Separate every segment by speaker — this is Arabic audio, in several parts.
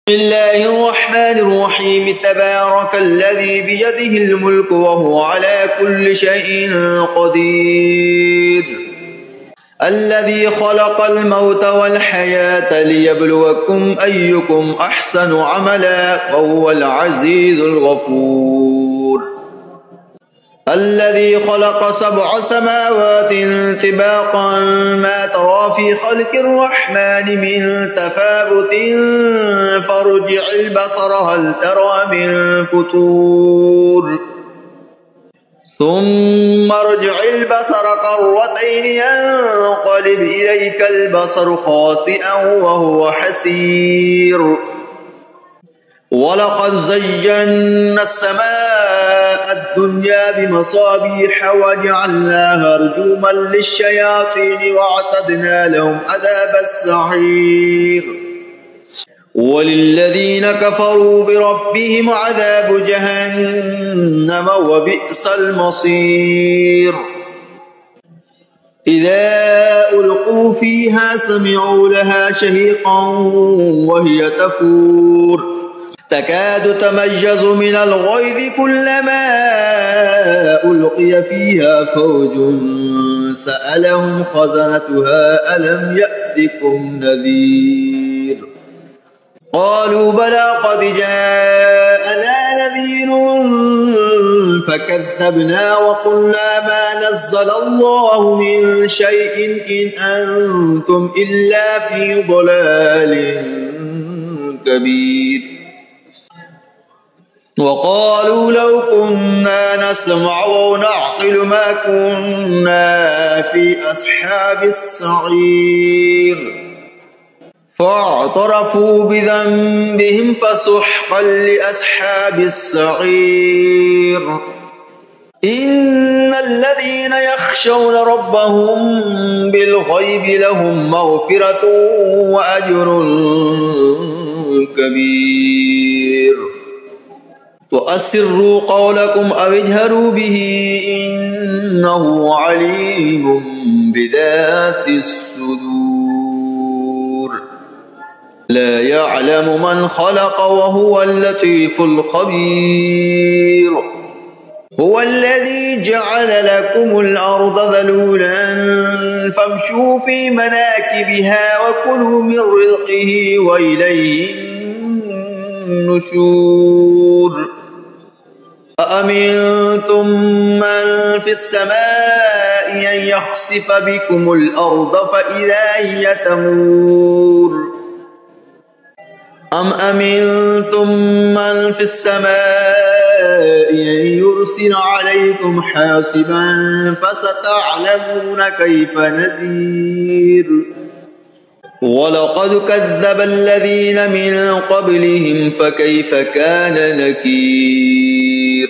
Speaker 1: بسم الله الرحمن الرحيم. تبارك الذي بيده الملك وهو على كل شيء قدير. الذي خلق الموت والحياة ليبلوكم أيكم أحسن عملا وهو العزيز الغفور. الذي خلق 7 سماوات طباقا ما ترى في خلق الرحمن من تفاوت فارجع البصر هل ترى من فطور ثم ارجع البصر كرتين ينقلب إليك البصر خاسئا وهو حسير. ولقد زينا السماء الدنيا بمصابيح وجعلناها رجوما للشياطين واعتدنا لهم عذاب السعير. وللذين كفروا بربهم عذاب جهنم وبئس المصير. إذا ألقوا فيها سمعوا لها شهيقا وهي تفور تكاد تميز من الغيظ كلما ألقي فيها فوج سألهم خزنتها ألم يأتكم نذير قالوا بلى قد جاءنا نذير فكذبنا وقلنا ما نزل الله من شيء إن أنتم إلا في ضلال كبير. وقالوا لو كنا نسمع أو نعقل ما كنا في أصحاب السعير. فاعترفوا بذنبهم فسحقا لأصحاب السعير. إن الذين يخشون ربهم بالغيب لهم مغفرة وأجر كبير. وأسروا قولكم أو اجهروا به إنه عليم بذات الصدور. لا يعلم من خلق وهو اللطيف الخبير. هو الذي جعل لكم الأرض ذلولا فامشوا في مناكبها وكلوا من رزقه وإليه النشور. أأمنتم من في السماء أن يخسف بكم الأرض فإذا هي تمور أم أمنتم من في السماء أن يرسل عليكم حاصبا فستعلمون كيف نذير. ولقد كذب الذين من قبلهم فكيف كان نكير.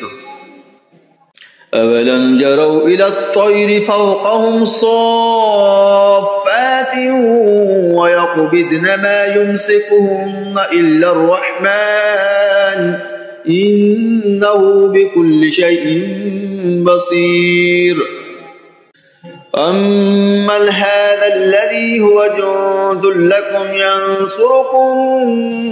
Speaker 1: أولم يروا إلى الطير فوقهم صافات ويقبضن ما يمسكهن إلا الرحمن إنه بكل شيء بصير. أمن هذا الذي هو جند لكم ينصركم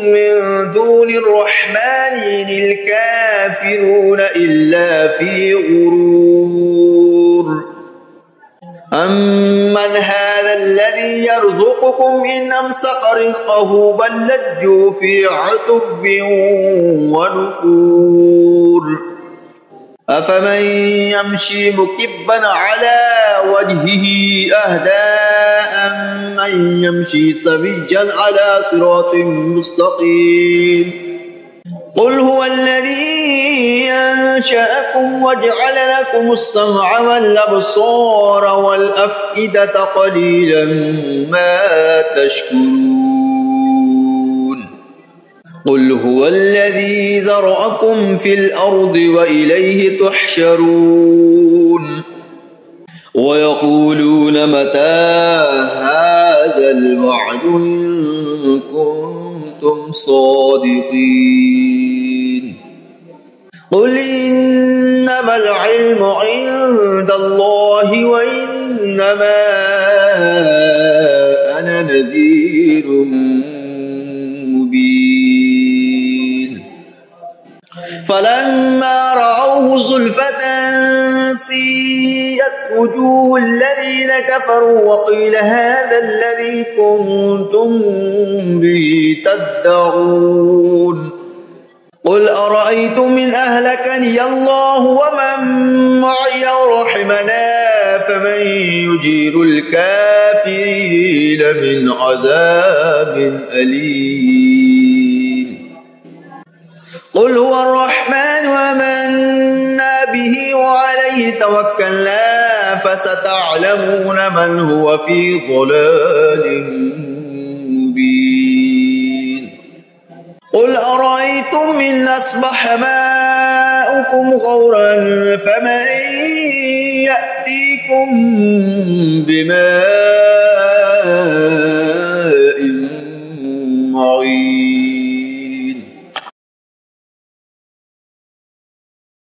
Speaker 1: من دون الرحمن إن الكافرون إلا في غرور. أمن هذا الذي يرزقكم إن أمسك رزقه بل لجوا في عتب ونفور. أفمن يمشي مكبا على وجهه أهدى أمن يمشي سويا على صراط مستقيم. قل هو الذي أنشأكم وجعل لكم السمع والأبصار والأفئدة قليلا ما تشكرون. قل هو الذي ذرأكم في الأرض وإليه تحشرون. ويقولون متى هذا الوعد إن كنتم صادقين. قل إنما العلم عند الله وإنما أنا نذير مبين. فلما رأوه زلفة سيئت وجوه الذين كفروا وقيل هذا الذي كنتم به تدعون قل أرأيتم إن أهلكني الله ومن معي ورحمنا فمن يجير الكافرين من عذاب أليم قل هو الرحمن آمنا به وعليه توكلنا فستعلمون من هو في ضلال مبين قل أرأيتم إن أصبح ماؤكم غورا فمن يأتيكم بماء